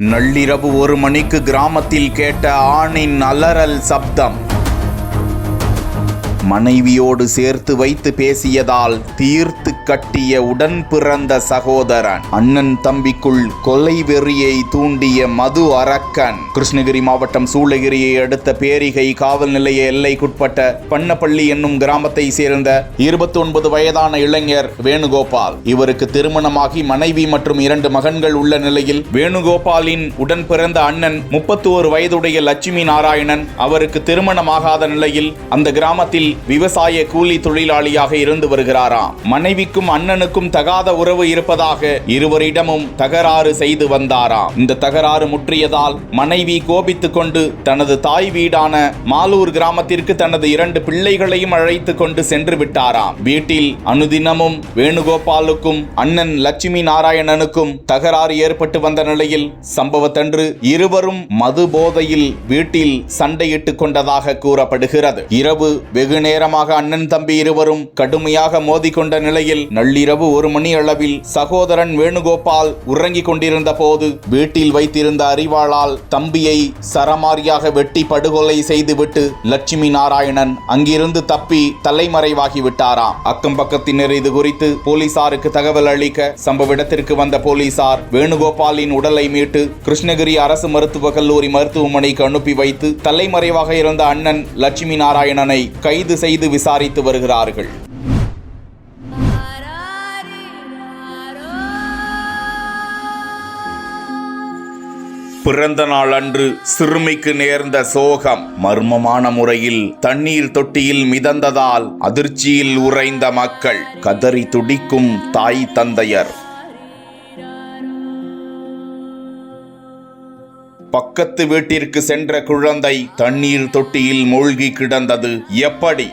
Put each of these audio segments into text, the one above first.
நள்ளிரவு 1 மணிக்கு கிராமத்தில் கேட்ட ஆணின் அலறல் சப்தம். மனைவியோடு சேர்த்து வைத்து பேசியதால் தீர்த்து கட்டிய உடன் பிறந்த சகோதரன். அண்ணன் தம்பிக்குள் கொலை வெறியை தூண்டிய மது அரக்கன். கிருஷ்ணகிரி மாவட்டம் சூளகிரியை அடுத்த பேரிகை காவல் நிலைய எல்லைக்குட்பட்ட பண்ணப்பள்ளி என்னும் கிராமத்தை சேர்ந்த 29 வயதான இளைஞர் வேணுகோபால். இவருக்கு திருமணமாகி மனைவி மற்றும் 2 மகன்கள் உள்ள நிலையில் வேணுகோபாலின் உடன் பிறந்த அண்ணன் 31 வயதுடைய லட்சுமி நாராயணன் அவருக்கு திருமணமாகாத நிலையில் அந்த கிராமத்தில் விவசாய கூலி தொழிலாளியாக இருந்து வருகிறாராம். மனைவிக்கும் அண்ணனுக்கும் தகாத உறவு இருப்பதாக இருவரிடமும் தகராறு செய்து வந்தாராம். இந்த தகராறு முற்றியதால் மனைவி கோபித்துக் கொண்டு தனது தாய் வீடான மாலூர் கிராமத்திற்கு தனது 2 பிள்ளைகளையும் அழைத்து கொண்டு சென்று விட்டாராம். வீட்டில் அனுதினமும் வேணுகோபாலுக்கும் அண்ணன் லட்சுமி நாராயணனுக்கும் தகராறு ஏற்பட்டு வந்த நிலையில் சம்பவத்தன்று இருவரும் மது போதையில் வீட்டில் சண்டையிட்டுக் கொண்டதாக கூறப்படுகிறது. இரவு வெகு நேரமாக அண்ணன் தம்பி இருவரும் கடுமையாக மோதிக்கொண்ட நிலையில் நள்ளிரவு 1 மணி அளவில் சகோதரன் வேணுகோபால் உறங்கிக் கொண்டிருந்த போது வீட்டில் வைத்திருந்த அரிவாளால் தம்பியை சரமாரியாக வெட்டி படுகொலை செய்துவிட்டு லட்சுமி நாராயணன் அங்கிருந்து தப்பி தலைமறைவாகி விட்டாராம். அக்கம் பக்கத்தினர் இது குறித்து போலீசாருக்கு தகவல் அளிக்க சம்பவ இடத்திற்கு வந்த போலீசார் வேணுகோபாலின் உடலை மீட்டு கிருஷ்ணகிரி அரசு மருத்துவக் கல்லூரி மருத்துவமனைக்கு அனுப்பி வைத்து தலைமறைவாக இருந்த அண்ணன் லட்சுமி நாராயணனை கைது செய்து விசாரித்து வருகிறார்கள். பிறந்த நாள் அன்று சிறுமிக்கு நேர்ந்த சோகம். மர்மமான முறையில் தண்ணீர் தொட்டியில் மிதந்ததால் அதிர்ச்சியில் உறைந்த மக்கள். கதறி துடிக்கும் தாய் தந்தையர். பக்கத்து வீட்டிற்கு சென்ற குழந்தை தண்ணீர் தொட்டியில் மூழ்கி கிடந்தது எப்படி?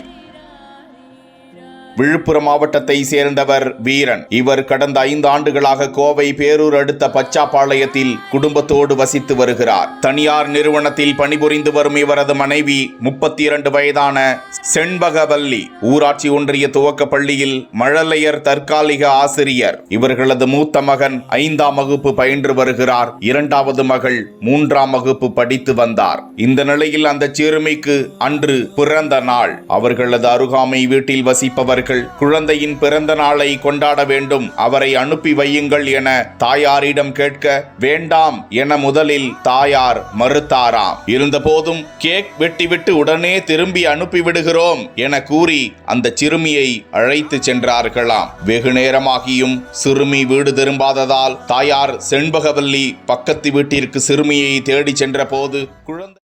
விழுப்புரம் மாவட்டத்தை சேர்ந்தவர் வீரன். இவர் கடந்த 5 ஆண்டுகளாக கோவை பேரூர் அடுத்த பச்சாப்பாளையத்தில் குடும்பத்தோடு வசித்து வருகிறார். தனியார் நிறுவனத்தில் பணிபுரிந்து வரும் இவரது மனைவி 32 வயதான செண்பகவல்லி ஊராட்சி ஒன்றிய துவக்க பள்ளியில் மழலையர் தற்காலிக ஆசிரியர். இவர்களது மூத்த மகன் 5ஆம் வகுப்பு பயின்று வருகிறார். 2வது மகள் 3ஆம் வகுப்பு படித்து வந்தார். இந்த நிலையில் அந்த சிறுமிக்கு அன்று பிறந்த நாள். அவர்களது அருகாமை வீட்டில் வசிப்பவர் குழந்தையின் பிறந்த நாளை கொண்டாட வேண்டும், அவரை அனுப்பி வையுங்கள் என தாயாரிடம் கேட்க வேண்டாம் என முதலில் தாயார் மறுத்தாராம். இருந்தபோதும் கேக் வெட்டிவிட்டு உடனே திரும்பி அனுப்பிவிடுகிறோம் என கூறி அந்த சிறுமியை அழைத்து சென்றார்களாம். வெகு நேரமாகியும் சிறுமி வீடு திரும்பாததால் தாயார் செண்பகவல்லி பக்கத்து வீட்டிற்கு சிறுமியை தேடி சென்ற போது குழந்தை